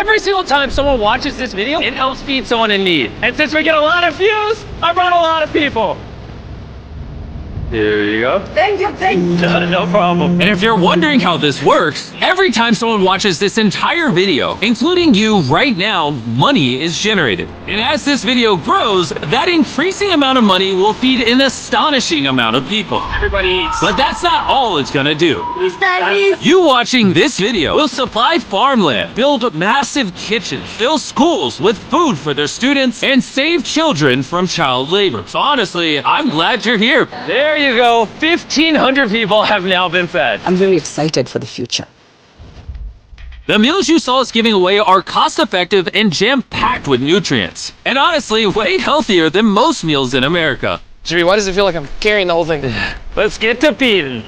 every single time someone watches this video, it helps feed someone in need. And since we get a lot of views, I brought a lot of people. There you go. Thank you, thank you. No problem. And if you're wondering how this works, every time someone watches this entire video, including you right now, money is generated. And as this video grows, that increasing amount of money will feed an astonishing amount of people. Everybody eats. But that's not all it's gonna do. You watching this video will supply farmland, build massive kitchens, fill schools with food for their students, and save children from child labor. So honestly, I'm glad you're here. There you go. 1,500 people have now been fed. I'm very excited for the future. The meals you saw us giving away are cost-effective and jam-packed with nutrients. And honestly, way healthier than most meals in America. Jimmy, why does it feel like I'm carrying the whole thing? Let's get to feeding.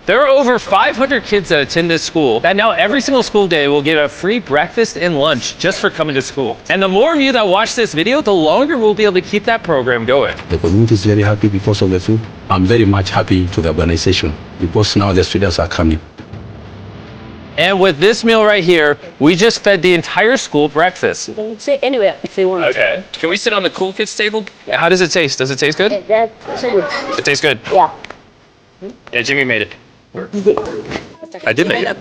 There are over 500 kids that attend this school that now every single school day will get a free breakfast and lunch just for coming to school. And the more of you that watch this video, the longer we'll be able to keep that program going. The community is very happy because of the food. I'm very much happy to the organization because now the students are coming. And with this meal right here, we just fed the entire school breakfast. Say anywhere if they want. Okay. Can we sit on the cool kids table? How does it taste? Does it taste good? That's good. It tastes good. Yeah. Yeah, Jimmy made it. I did make it.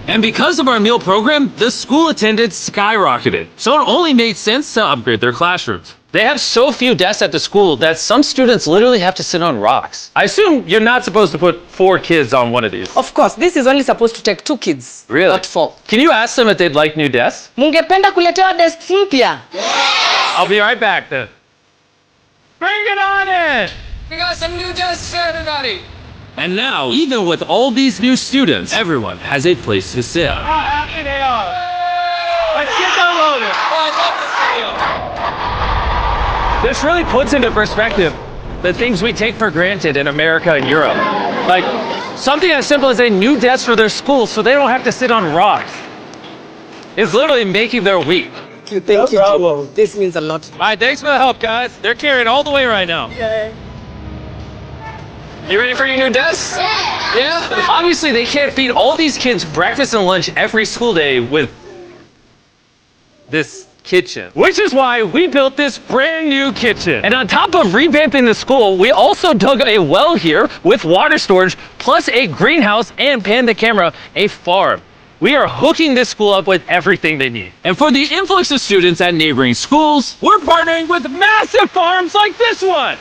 And because of our meal program, the school attendance skyrocketed. So it only made sense to upgrade their classrooms. They have so few desks at the school that some students literally have to sit on rocks. I assume you're not supposed to put 4 kids on one of these. Of course, this is only supposed to take 2 kids. Really? Not 4. Can you ask them if they'd like new desks? Mungependa kuletewa desk mpya. I'll be right back then. Bring it on in! We got some new desks for everybody. And now, even with all these new students, everyone has a place to sit. How happy they are! Let's get them loaded! This really puts into perspective the things we take for granted in America and Europe. Like, something as simple as a new desk for their school so they don't have to sit on rocks. It's literally making their week. Thank you. problem. This means a lot. All right, thanks for the help, guys. They're carrying all the way right now. Yay. You ready for your new desk? Yeah? Obviously, they can't feed all these kids breakfast and lunch every school day with this kitchen. Which is why we built this brand new kitchen. And on top of revamping the school, we also dug a well here with water storage, plus a greenhouse and, pan the camera, a farm. We are hooking this school up with everything they need. And for the influx of students at neighboring schools, We're partnering with massive farms like this one.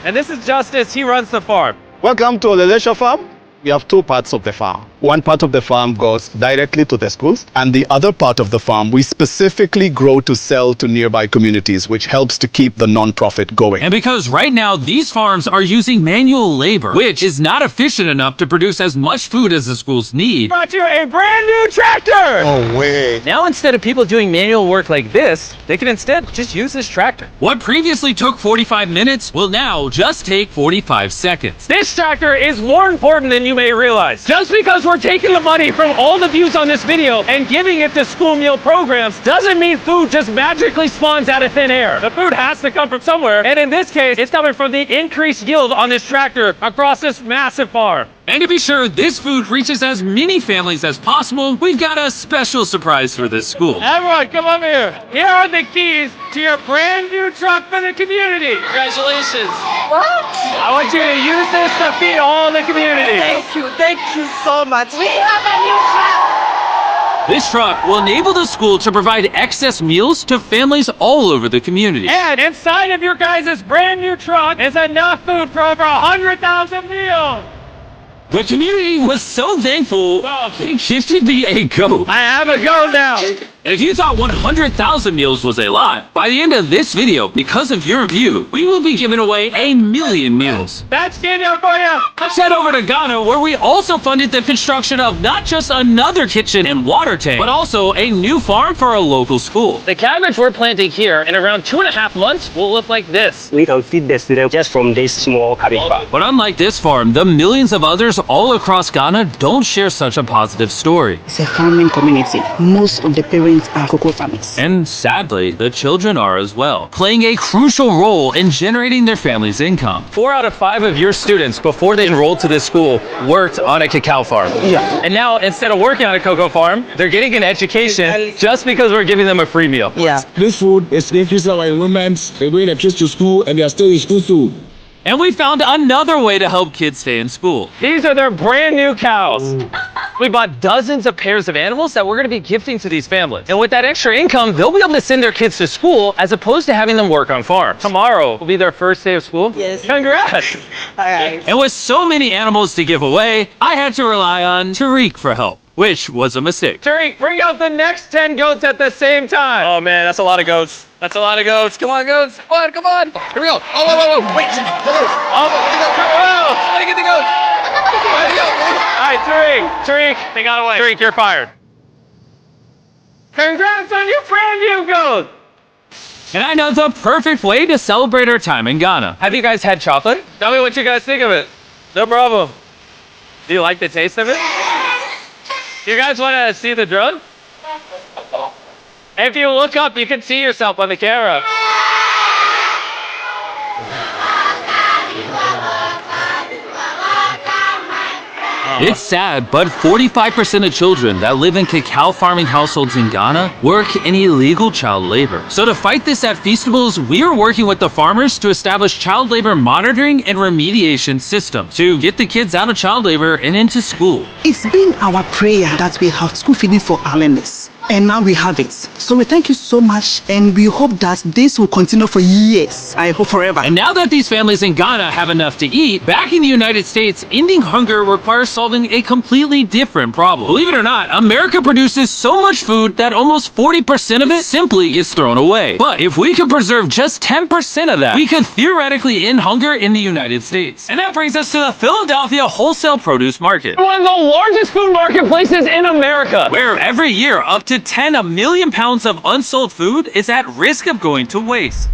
And this is Justice, he runs the farm. Welcome to the leisure farm. We have 2 parts of the farm. One part of the farm goes directly to the schools, and the other part of the farm we specifically grow to sell to nearby communities, which helps to keep the non-profit going. and because right now these farms are using manual labor, which is not efficient enough to produce as much food as the schools need, Brought you a brand new tractor. Oh, wait. Now instead of people doing manual work like this, they can instead just use this tractor. what previously took 45 minutes will now just take 45 seconds. This tractor is more important than you may realize. Just because we're taking the money from all the views on this video and giving it to school meal programs doesn't mean food just magically spawns out of thin air. The food has to come from somewhere, and in this case, it's coming from the increased yield on this tractor across this massive farm. And to be sure this food reaches as many families as possible, we've got a special surprise for this school. Everyone, come over here. Here are the keys to your brand new truck for the community. Congratulations. What? I want you to use this to feed all the community. Thank you so much. We have a new truck. This truck will enable the school to provide excess meals to families all over the community. And inside of your guys' brand new truck is enough food for over 100,000 meals. The community was so thankful, they gifted me a goat. I have a go now. If you thought 100,000 meals was a lot, by the end of this video, because of your review, we will be giving away 1,000,000 meals. That's Kenya for you. Let's head over to Ghana, where we also funded the construction of not just another kitchen and water tank, but also a new farm for a local school. The cabbage we're planting here in around 2.5 months will look like this. We can feed the students just from this small cabbage farm. But unlike this farm, the millions of others all across Ghana don't share such a positive story. It's a farming community. Most of the parents parents are cocoa farmers. And sadly, the children are as well, playing a crucial role in generating their family's income. 4 out of 5 of your students, before they enrolled to this school, worked on a cacao farm. Yeah. And now, instead of working on a cocoa farm, they're getting an education just because we're giving them a free meal. Yeah. This food is increasing our enrollment, they're going their kids to school, and they are still in school too. And we found another way to help kids stay in school. These are their brand new cows. We bought dozens of pairs of animals that we're going to be gifting to these families. And with that extra income, they'll be able to send their kids to school as opposed to having them work on farms. Tomorrow will be their first day of school. Yes. Congrats. And with so many animals to give away, I had to rely on Tariq for help, which was a mistake. Tariq, bring out the next 10 goats at the same time. Oh man, that's a lot of goats. That's a lot of goats. Come on, goats. Come on, come on. Here we go. Oh, whoa, whoa, whoa. Wait. Oh, Gotta get the goats. all right, Tariq, they got away. Tariq, you're fired. Congrats on your brand new goat. And I know the perfect way to celebrate our time in Ghana. Have you guys had chocolate? Tell me what you guys think of it. No problem. Do you like the taste of it? You guys want to see the drug? If you look up, you can see yourself on the camera. It's sad, but 45% of children that live in cacao farming households in Ghana work in illegal child labor. So to fight this at Feastables, we are working with the farmers to establish child labor monitoring and remediation systems to get the kids out of child labor and into school. It's been our prayer that we have school feeding for our learners, and now we have it. So we thank you so much, and we hope that this will continue for years. I hope forever. And now that these families in Ghana have enough to eat, back in the United States, ending hunger requires solving a completely different problem. Believe it or not, America produces so much food that almost 40% of it simply gets thrown away. But if we could preserve just 10% of that, we could theoretically end hunger in the United States. And that brings us to the Philadelphia wholesale produce market, One of the largest food marketplaces in America. where every year up to 10 million pounds of unsold food is at risk of going to waste.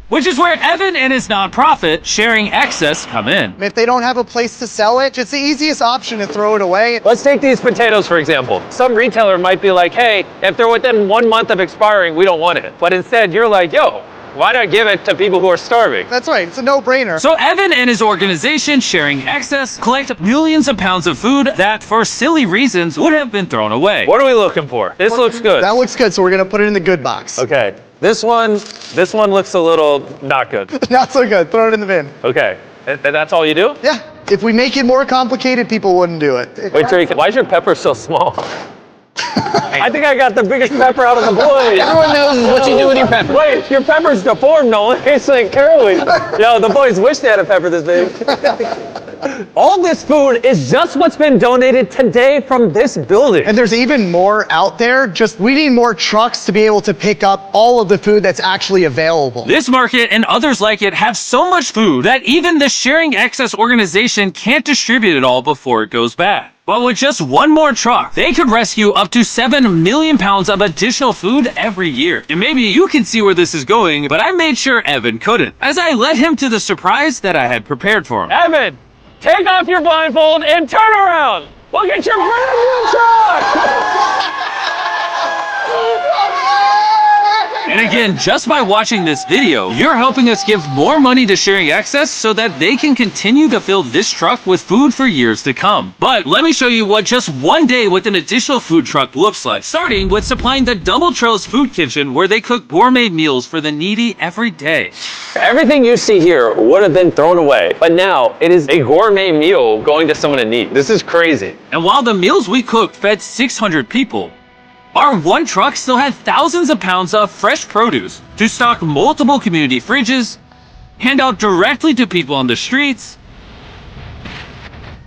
Which is where Evan and his nonprofit, Sharing Excess, come in. If they don't have a place to sell it, it's the easiest option to throw it away. Let's take these potatoes, for example. Some retailer might be like, hey, if they're within 1 month of expiring, we don't want it. But instead, you're like, yo, why not give it to people who are starving? That's right, it's a no-brainer. So Evan and his organization, Sharing Excess, collect millions of pounds of food that, for silly reasons, would have been thrown away. What are we looking for? This looks good. That looks good, so we're gonna put it in the good box. Okay. This one looks a little not good. Not so good, throw it in the bin. Okay. And that's all you do? Yeah, if we make it more complicated, people wouldn't do it. Wait, Tariq, why is your pepper so small? I think I got the biggest pepper out of the boys. Everyone knows what you do with your pepper. Wait, your pepper's deformed, Nolan. It's like curly. Yo, the boys wish they had a pepper this big. All this food is just what's been donated today from this building. And there's even more out there, just we need more trucks to be able to pick up all of the food that's actually available. This market and others like it have so much food that even the Sharing Excess organization can't distribute it all before it goes bad. But with just one more truck, they could rescue up to 7 million pounds of additional food every year. And maybe you can see where this is going, but I made sure Evan couldn't, as I led him to the surprise that I had prepared for him. Evan, take off your blindfold and turn around. Look at your brand new truck. And again, just by watching this video, you're helping us give more money to Sharing Excess so that they can continue to fill this truck with food for years to come. But let me show you what just one day with an additional food truck looks like. Starting with supplying the Double Trails Food Kitchen, where they cook gourmet meals for the needy every day. Everything you see here would have been thrown away, but now it is a gourmet meal going to someone in need. This is crazy. And while the meals we cooked fed 600 people, our one truck still had thousands of pounds of fresh produce to stock multiple community fridges, hand out directly to people on the streets,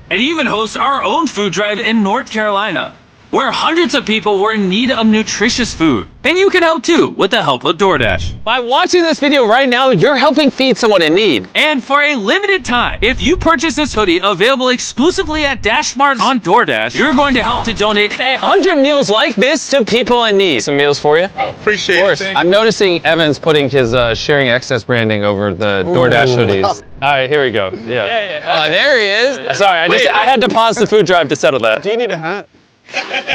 and even host our own food drive in North Carolina, where hundreds of people were in need of nutritious food. And you can help too with the help of DoorDash. By watching this video right now, you're helping feed someone in need. And for a limited time, if you purchase this hoodie available exclusively at Dash Mart on DoorDash, you're going to help to donate 100 meals like this to people in need. Some meals for you? Appreciate it. I'm noticing Evan's putting his Sharing Excess branding over the DoorDash hoodies. All right, here we go. Yeah. Oh, there he is. Sorry, I had to pause the food drive to settle that. Do you need a hat?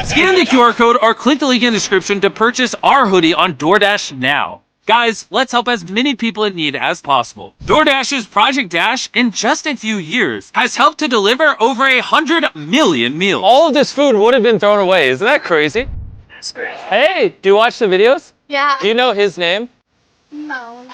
Scan the QR code or click the link in the description to purchase our hoodie on DoorDash now. Guys, let's help as many people in need as possible. DoorDash's Project Dash, in just a few years, has helped to deliver over 100 million meals. All of this food would have been thrown away. Isn't that crazy? Hey, do you watch the videos? Yeah. Do you know his name? No.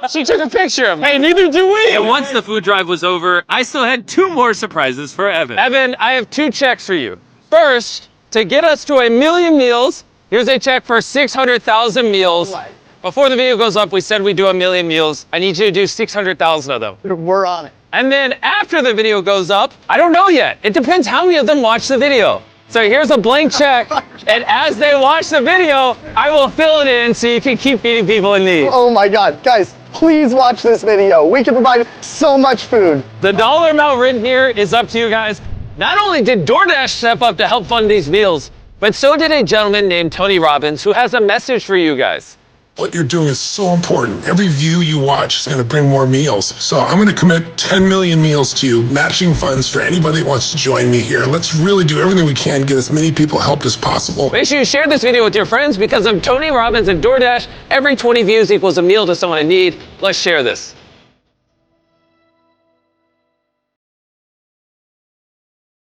She took a picture of him. Hey, neither do we. And once the food drive was over, I still had 2 more surprises for Evan. Evan, I have 2 checks for you. First, to get us to 1 million meals, here's a check for 600,000 meals. Before the video goes up, we said we'd do 1 million meals. I need you to do 600,000 of them. We're on it. And then after the video goes up, I don't know yet. It depends how many of them watch the video. So here's a blank check. And as they watch the video, I will fill it in so you can keep feeding people in need. Oh my God, guys, please watch this video. We can provide so much food. The dollar amount written here is up to you guys. Not only did DoorDash step up to help fund these meals, but so did a gentleman named Tony Robbins who has a message for you guys. What you're doing is so important. Every view you watch is going to bring more meals. So I'm going to commit 10 million meals to you, matching funds for anybody that wants to join me here. Let's really do everything we can to get as many people helped as possible. Make sure you share this video with your friends because of Tony Robbins and DoorDash. Every 20 views equals a meal to someone in need. Let's share this.